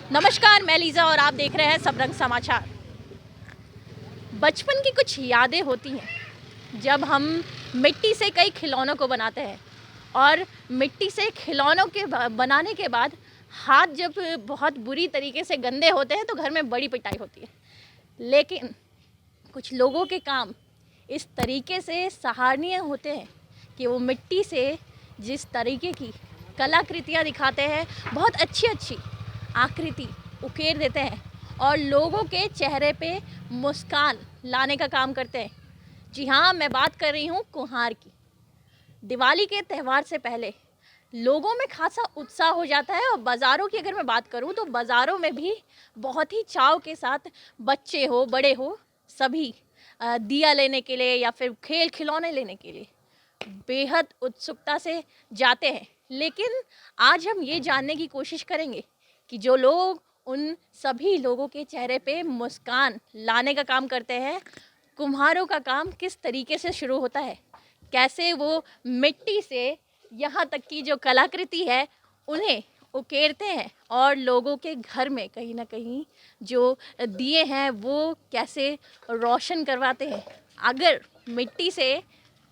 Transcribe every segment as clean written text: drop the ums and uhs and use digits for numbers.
नमस्कार, मैं लीज़ा और आप देख रहे हैं सबरंग समाचार। बचपन की कुछ यादें होती हैं जब हम मिट्टी से कई खिलौनों को बनाते हैं और मिट्टी से खिलौनों के बनाने के बाद हाथ जब बहुत बुरी तरीके से गंदे होते हैं तो घर में बड़ी पिटाई होती है। लेकिन कुछ लोगों के काम इस तरीके से सराहनीय होते हैं कि वो मिट्टी से जिस तरीके की कलाकृतियाँ दिखाते हैं, बहुत अच्छी अच्छी आकृति उकेर देते हैं और लोगों के चेहरे पे मुस्कान लाने का काम करते हैं। जी हाँ, मैं बात कर रही हूँ कुम्हार की। दिवाली के त्यौहार से पहले लोगों में खासा उत्साह हो जाता है और बाज़ारों की अगर मैं बात करूँ तो बाज़ारों में भी बहुत ही चाव के साथ बच्चे हो बड़े हो सभी दिया लेने के लिए या फिर खेल खिलौने लेने के लिए बेहद उत्सुकता से जाते हैं। लेकिन आज हम ये जानने की कोशिश करेंगे कि जो लोग उन सभी लोगों के चेहरे पे मुस्कान लाने का काम करते हैं, कुम्हारों का काम किस तरीके से शुरू होता है, कैसे वो मिट्टी से यहाँ तक की जो कलाकृति है उन्हें उकेरते हैं और लोगों के घर में कहीं ना कहीं जो दिए हैं वो कैसे रोशन करवाते हैं। अगर मिट्टी से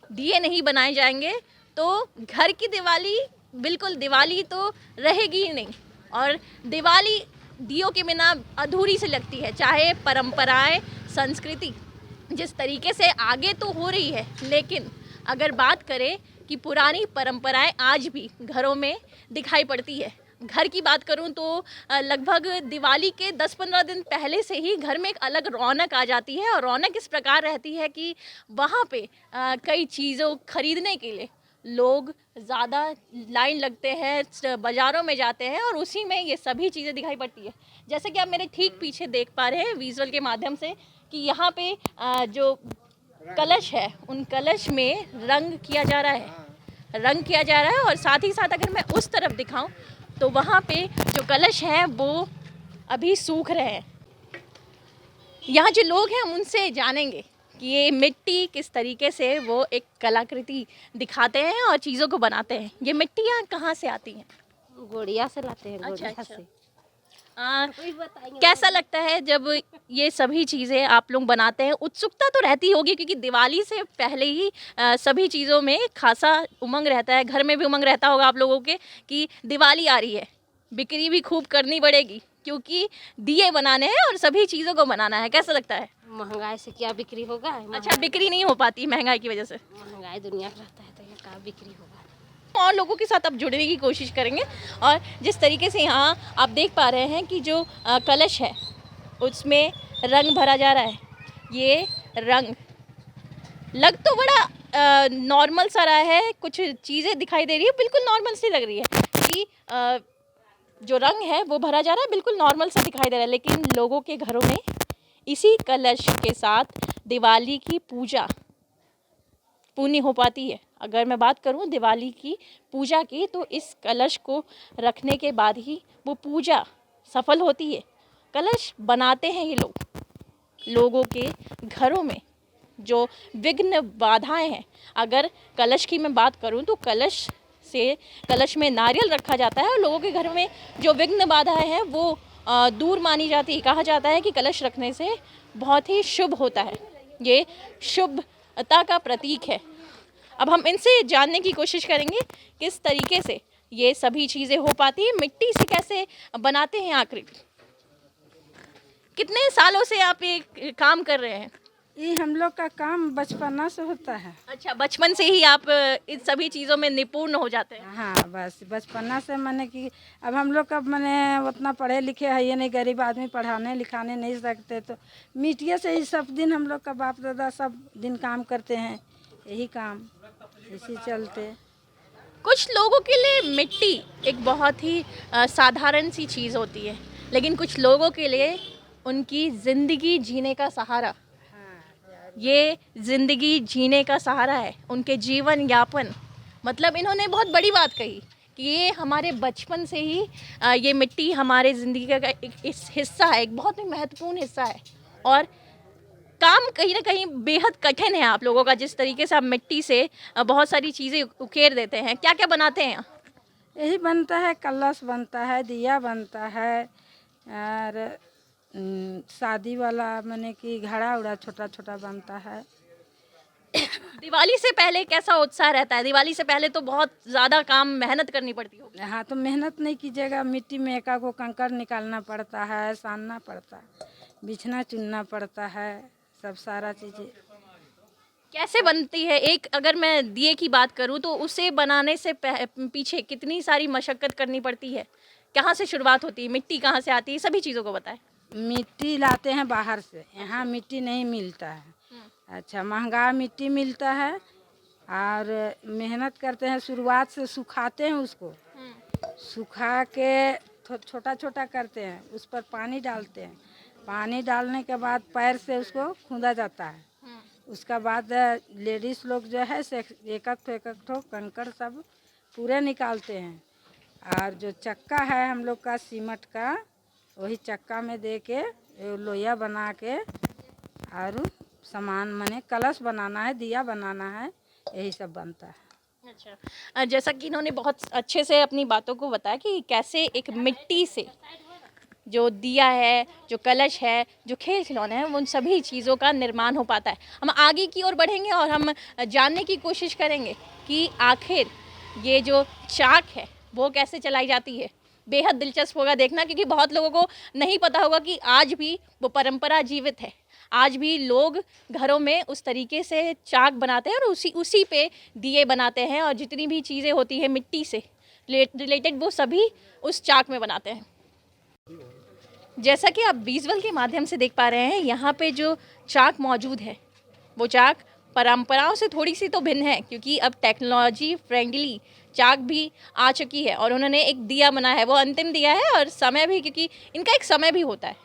दिए नहीं बनाए जाएंगे तो घर की दिवाली बिल्कुल दिवाली तो रहेगी ही नहीं और दिवाली दियों के बिना अधूरी सी लगती है। चाहे परंपराएं संस्कृति जिस तरीके से आगे तो हो रही है, लेकिन अगर बात करें कि पुरानी परंपराएं आज भी घरों में दिखाई पड़ती है। घर की बात करूं तो लगभग दिवाली के 10-15 दिन पहले से ही घर में एक अलग रौनक आ जाती है और रौनक इस प्रकार रहती है कि वहाँ पे कई चीज़ों खरीदने के लिए लोग ज़्यादा लाइन लगते हैं, बाज़ारों में जाते हैं और उसी में ये सभी चीज़ें दिखाई पड़ती है। जैसे कि आप मेरे ठीक पीछे देख पा रहे हैं विजुअल के माध्यम से कि यहाँ पे जो कलश है उन कलश में रंग किया जा रहा है और साथ ही साथ अगर मैं उस तरफ दिखाऊं तो वहाँ पे जो कलश हैं वो अभी सूख रहे हैं। यहाँ जो लोग हैं हम उनसे जानेंगे कि ये मिट्टी किस तरीके से वो एक कलाकृति दिखाते हैं और चीज़ों को बनाते हैं। ये मिट्टियाँ कहाँ से आती हैं? गोड़िया से लाते हैं। अच्छा, गोड़िया अच्छा। से कैसा लगता है जब ये सभी चीज़ें आप लोग बनाते हैं? उत्सुकता तो रहती होगी क्योंकि दिवाली से पहले ही सभी चीज़ों में खासा उमंग रहता है। घर में भी उमंग रहता होगा आप लोगों के कि दिवाली आ रही है, बिक्री भी खूब करनी पड़ेगी क्योंकि दिए बनाने हैं और सभी चीज़ों को बनाना है। कैसा लगता है? महंगाई से क्या बिक्री होगा? अच्छा, बिक्री नहीं हो पाती महंगाई की वजह से। महंगाई दुनिया का रहता है तो ये क्या बिक्री होगा। और लोगों के साथ अब जुड़ने की कोशिश करेंगे और जिस तरीके से यहाँ आप देख पा रहे हैं कि जो कलश है उसमें रंग भरा जा रहा है। ये रंग लग तो बड़ा नॉर्मल सा रहा है, कुछ चीज़ें दिखाई दे रही है बिल्कुल नॉर्मल सी लग रही है कि जो रंग है वो भरा जा रहा है बिल्कुल नॉर्मल सा दिखाई दे रहा है। लेकिन लोगों के घरों में इसी कलश के साथ दिवाली की पूजा पूर्ण हो पाती है। अगर मैं बात करूं दिवाली की पूजा की तो इस कलश को रखने के बाद ही वो पूजा सफल होती है। कलश बनाते हैं ये लोगों के घरों में जो विघ्न बाधाएं हैं। अगर कलश की मैं बात करूं तो कलश में नारियल रखा जाता है और लोगों के घरों में जो विघ्न बाधाएं हैं वो दूर मानी जाती है। कहा जाता है कि कलश रखने से बहुत ही शुभ होता है, ये शुभता का प्रतीक है। अब हम इनसे जानने की कोशिश करेंगे किस तरीके से ये सभी चीज़ें हो पाती है, मिट्टी से कैसे बनाते हैं आकृति। कितने सालों से आप ये काम कर रहे हैं? ये हम लोग का काम बचपना से होता है। अच्छा, बचपन से ही आप इन सभी चीज़ों में निपुण हो जाते हैं? हाँ, बस बचपना से मैंने कि अब हम लोग का मैंने उतना पढ़े लिखे है ये नहीं, गरीब आदमी पढ़ाने लिखाने नहीं सकते तो मिट्टिया से ही सब दिन हम लोग का बाप दादा सब दिन काम करते हैं, यही काम इसी चलते। कुछ लोगों के लिए मिट्टी एक बहुत ही साधारण सी चीज़ होती है, लेकिन कुछ लोगों के लिए उनकी ज़िंदगी जीने का सहारा, ये ज़िंदगी जीने का सहारा है, उनके जीवन यापन। मतलब इन्होंने बहुत बड़ी बात कही कि ये हमारे बचपन से ही ये मिट्टी हमारे ज़िंदगी का एक हिस्सा है, एक बहुत ही महत्वपूर्ण हिस्सा है और काम कहीं ना कहीं बेहद कठिन है आप लोगों का। जिस तरीके से आप मिट्टी से बहुत सारी चीज़ें उकेर देते हैं, क्या क्या बनाते हैं? यही बनता है, कलश बनता है, दिया बनता है, और शादी वाला मैंने कि घड़ा उड़ा छोटा छोटा बनता है। दिवाली से पहले कैसा उत्साह रहता है? दिवाली से पहले तो बहुत ज़्यादा काम मेहनत करनी पड़ती होगी। हाँ, तो मेहनत नहीं कीजिएगा, मिट्टी में एका को कंकड़ निकालना पड़ता है, सानना पड़ता है, बिछना चुनना पड़ता है, सब सारा चीज़ें। कैसे बनती है एक, अगर मैं दिए की बात करूं तो उसे बनाने से पीछे कितनी सारी मशक्कत करनी पड़ती है? कहाँ से शुरुआत होती है, मिट्टी कहाँ से आती है, सभी चीज़ों को बताएं। मिट्टी लाते हैं बाहर से, यहाँ मिट्टी नहीं मिलता है। अच्छा, महंगा मिट्टी मिलता है और मेहनत करते हैं, शुरुआत से सुखाते हैं उसको, सुखा के छोटा छोटा करते हैं, उस पर पानी डालते हैं, पानी डालने के बाद पैर से उसको खूंदा जाता है। उसका बाद लेडीज़ लोग जो है से एक एक ठो कंकड़ सब पूरे निकालते हैं, और जो चक्का है हम लोग का सीमेंट का, वही चक्का में दे के लोया बना के और सामान माने कलश बनाना है, दिया बनाना है, यही सब बनता है। अच्छा, जैसा कि इन्होंने बहुत अच्छे से अपनी बातों को बताया कि कैसे एक मिट्टी से जो दिया है, जो कलश है, जो खेल खिलौने हैं, उन सभी चीज़ों का निर्माण हो पाता है। हम आगे की ओर बढ़ेंगे और हम जानने की कोशिश करेंगे कि आखिर ये जो चाक है वो कैसे चलाई जाती है। बेहद दिलचस्प होगा देखना, क्योंकि बहुत लोगों को नहीं पता होगा कि आज भी वो परंपरा जीवित है। आज भी लोग घरों में उस तरीके से चाक बनाते हैं और उसी पे दिए बनाते हैं, और जितनी भी चीज़ें होती हैं मिट्टी से रिलेटेड वो सभी उस चाक में बनाते हैं। जैसा कि आप विजुअल के माध्यम से देख पा रहे हैं, यहाँ पे जो चाक मौजूद है वो चाक परंपराओं से थोड़ी सी तो भिन्न है, क्योंकि अब टेक्नोलॉजी फ्रेंडली चाक भी आ चुकी है। और उन्होंने एक दिया बनाया है, वो अंतिम दिया है, और समय भी, क्योंकि इनका एक समय भी होता है,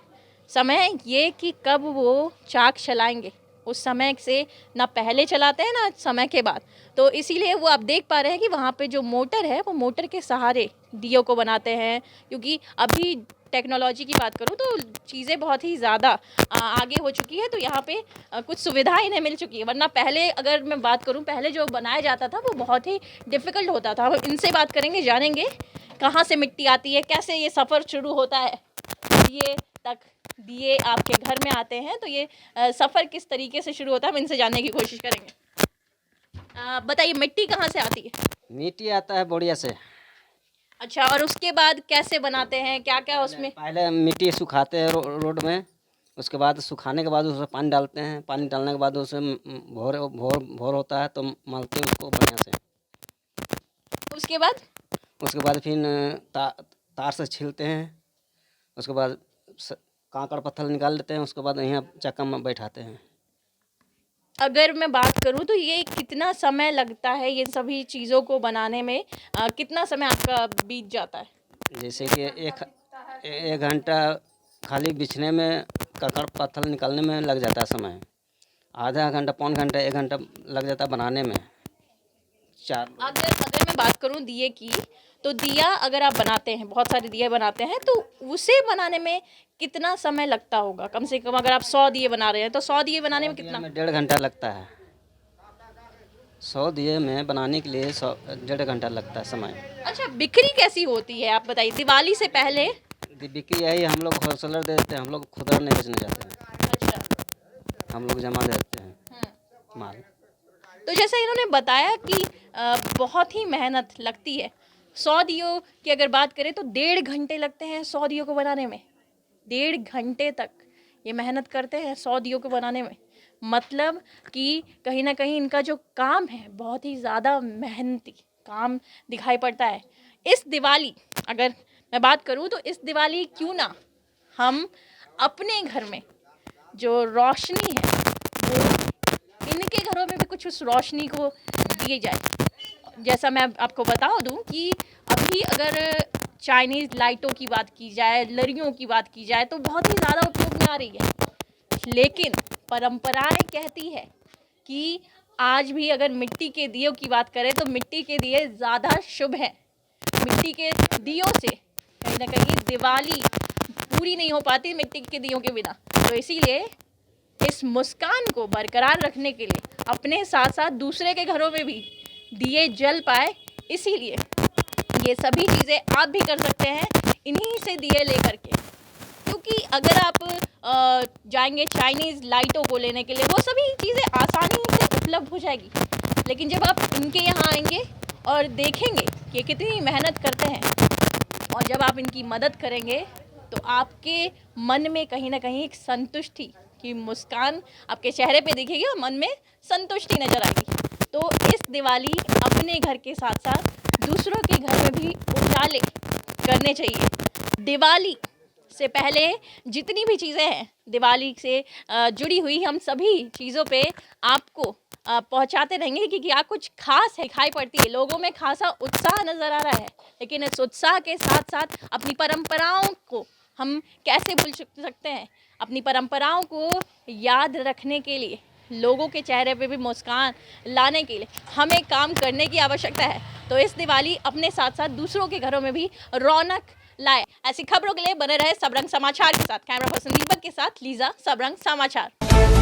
समय ये कि कब वो चाक चलाएंगे, उस समय से ना पहले चलाते हैं ना समय के बाद। तो इसीलिए वो आप देख पा रहे हैं कि वहाँ पे जो मोटर है वो मोटर के सहारे दियों को बनाते हैं, क्योंकि अभी टेक्नोलॉजी की बात करूँ तो चीज़ें बहुत ही ज़्यादा आगे हो चुकी है, तो यहाँ पे कुछ सुविधा इन्हें मिल चुकी है। वरना पहले अगर मैं बात करूँ, पहले जो बनाया जाता था वो बहुत ही डिफ़िकल्ट होता था। हम इनसे बात करेंगे, जानेंगे कहाँ से मिट्टी आती है, कैसे ये सफ़र शुरू होता है, दिए तक दिए आपके घर में आते हैं, तो ये सफ़र किस तरीके से शुरू होता है, हम इनसे जानने की कोशिश करेंगे। बताइए, मिट्टी कहाँ से आती है? मिट्टी आता है बोरिया से। अच्छा, और उसके बाद कैसे बनाते हैं, क्या क्या उसमें? पहले मिट्टी सुखाते हैं रोड में, उसके बाद सुखाने के बाद उसमें पानी डालते हैं, पानी डालने के बाद उसमें भोर भोर भोर होता है तो मलते हैं उसको बढ़िया से। उसके बाद फिर तार से छीलते हैं, उसके बाद कांकड़ पत्थर निकाल लेते हैं, उसके बाद यहाँ चक्का में बैठाते हैं। अगर मैं बात करूं तो ये कितना समय लगता है, ये सभी चीज़ों को बनाने में कितना समय आपका बीत जाता है? जैसे कि एक घंटा खाली बिछने में, कांकड़ पत्थर निकालने में लग जाता है समय, आधा घंटा, पौन घंटा, 1 घंटा लग जाता है बनाने में। अगर मैं बात करूं दिए की, तो दिया अगर आप बनाते हैं, बहुत सारे दिए बनाते हैं, तो उसे बनाने में कितना समय लगता होगा? कम से कम अगर आप 100 दिए बना रहे हैं तो 100 दिए बनाने में कितना? 1.5 घंटा लगता है। 100 दिए में बनाने के लिए 1.5 घंटा लगता है समय। अच्छा, बिक्री कैसी होती है आप बताइए, दिवाली से पहले? बिक्री यही, हम लोग होलसेलर दे देते हैं, हम लोग खुदरा नहीं बेचने जाते हैं। अच्छा, हम लोग जमा दे देते हैं माल। तो जैसे इन्होंने बताया कि बहुत ही मेहनत लगती है। 100 दियों की अगर बात करें तो 1.5 घंटे लगते हैं 100 दियों को बनाने में। 1.5 घंटे तक ये मेहनत करते हैं 100 दियों को बनाने में। मतलब कि कहीं ना कहीं इनका जो काम है बहुत ही ज़्यादा मेहनती काम दिखाई पड़ता है। इस दिवाली अगर मैं बात करूँ तो इस दिवाली क्यों ना हम अपने घर में जो रोशनी है वो इनके घरों में भी कुछ उस रोशनी को दिए जाए। जैसा मैं आपको बता दूं कि अभी अगर चाइनीज़ लाइटों की बात की जाए, लड़ियों की बात की जाए तो बहुत ही ज़्यादा उपयोग में आ रही है, लेकिन परंपराएं कहती है कि आज भी अगर मिट्टी के दियों की बात करें तो मिट्टी के दिए ज़्यादा शुभ हैं। मिट्टी के दियों से कहीं ना कहीं दिवाली पूरी नहीं हो पाती मिट्टी के दियों के बिना। तो इसीलिए इस मुस्कान को बरकरार रखने के लिए अपने साथ साथ दूसरे के घरों में भी दिए जल पाए, इसीलिए ये सभी चीज़ें आप भी कर सकते हैं इन्हीं से दिए लेकर के। क्योंकि अगर आप जाएंगे चाइनीज़ लाइटों को लेने के लिए, वो सभी चीज़ें आसानी से उपलब्ध हो जाएगी। लेकिन जब आप इनके यहाँ आएंगे और देखेंगे कि कितनी मेहनत करते हैं, और जब आप इनकी मदद करेंगे तो आपके मन में कहीं ना कहीं एक संतुष्टि की मुस्कान आपके चेहरे पे दिखेगी और मन में संतुष्टि नज़र आएगी। तो इस दिवाली अपने घर के साथ साथ दूसरों के घर में भी उजाले करने चाहिए। दिवाली से पहले जितनी भी चीज़ें हैं दिवाली से जुड़ी हुई, हम सभी चीज़ों पे आपको पहुंचाते रहेंगे कि क्या कुछ खास है दिखाई पड़ती है, लोगों में खासा उत्साह नज़र आ रहा है। लेकिन इस उत्साह के साथ साथ अपनी परंपराओं को हम कैसे भूल सकते हैं? अपनी परंपराओं को याद रखने के लिए, लोगों के चेहरे पे भी मुस्कान लाने के लिए हमें काम करने की आवश्यकता है। तो इस दिवाली अपने साथ साथ दूसरों के घरों में भी रौनक लाए। ऐसी खबरों के लिए बने रहे सबरंग समाचार के साथ। कैमरा पर्सन दीपक के साथ लीजा, सबरंग समाचार।